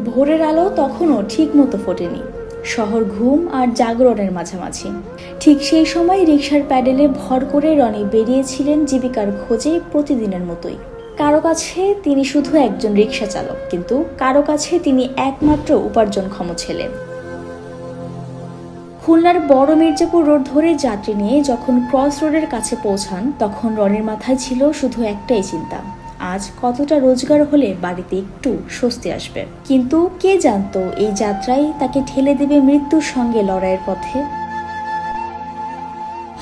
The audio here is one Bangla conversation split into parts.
ভোরের আলো তখনও ঠিক মতো ফোটেনি, শহর ঘুম আর জাগরণের মাঝামাঝি। ঠিক সেই সময় রিকশার প্যাডেলে ভর করে রনি বেরিয়েছিলেন জীবিকার খোঁজে প্রতিদিনের মতোই। কারো কাছে তিনি শুধু একজন রিকশা চালক, কিন্তু কারো কাছে তিনি একমাত্র উপার্জনক্ষম ছেলে। খুলনার বড় মির্জাপুর রোড ধরে যাত্রী নিয়ে যখন ক্রস রোডের কাছে পৌঁছান, তখন রনির মাথায় ছিল শুধু একটাই চিন্তা, আজ কতটা রোজগার হলে বাড়িতে একটু স্বস্তি আসবে। কিন্তু কে জানতো এই যাত্রাই তাকে ঠেলে দেবে মৃত্যুর সঙ্গে লড়াইয়ের পথে।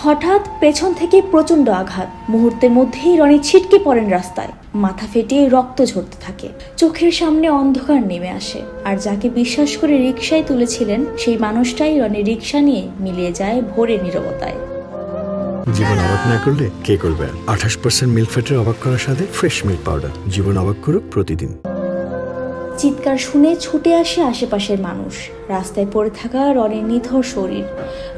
হঠাৎ পেছন থেকে প্রচণ্ড আঘাত, মুহূর্তের মধ্যেই রনি ছিটকে পড়েন রাস্তায়। মাথা ফেটে রক্ত ঝরতে থাকে, চোখের সামনে অন্ধকার নেমে আসে। আর যাকে বিশ্বাস করে রিকশায় তুলেছিলেন, সেই মানুষটাই রনির রিকশা নিয়ে মিলিয়ে যায় ভোরের নীরবতায়। জীবন অবাক না করলে কে করবে? 28% মিল্ক ফ্যাটের অবাক করার সাথে ফ্রেশ মিল্ক পাউডার। জীবন অবাক করুক প্রতিদিন। চিৎকার শুনে ছুটে আসে আশেপাশের মানুষ। রাস্তায় পড়ে থাকা রনির নিথর শরীর,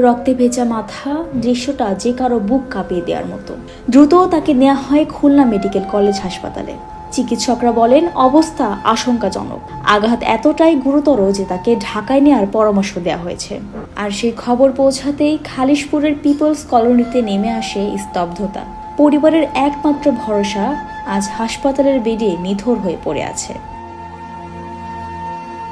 রক্তে ভেজা মাথা, দৃশ্যটা যে কারো বুক কাঁপিয়ে দেওয়ার মতো। দ্রুত তাকে নেওয়া হয় খুলনা মেডিকেল কলেজ হাসপাতালে। চিকিৎসকরা বলেন অবস্থা আশঙ্কাজনক। আঘাত এতটাই গুরুতর যে তাকে ঢাকায় নেওয়ার পরামর্শ দেওয়া হয়েছে। আর সেই খবর পৌঁছাতেই খালিশপুরের পিপলস কলোনিতে নেমে আসে স্তব্ধতা। পরিবারের একমাত্র ভরসা আজ হাসপাতালের বেডে নিথর হয়ে পড়ে আছে।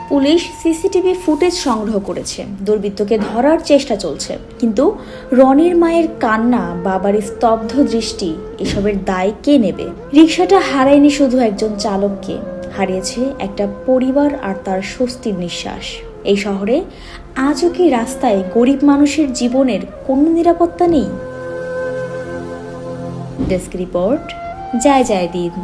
পুলিশ সিসিটিভি ফুটেজ সংগ্রহ করেছে, দুর্বৃত্তকে ধরার চেষ্টা চলছে। কিন্তু রনির মায়ের কান্না, বাবার স্তব্ধ দৃষ্টি, এসবের দায় কে নেবে? রিকশাটা হারায়নি শুধু একজন চালককে, হারিয়েছে একটা পরিবার আর তার স্বস্তির নিঃশ্বাস। এই শহরে আজও কি রাস্তায় গরিব মানুষের জীবনের কোনো নিরাপত্তা নেই? ডেস্ক রিপোর্ট, জয় জয় দিন।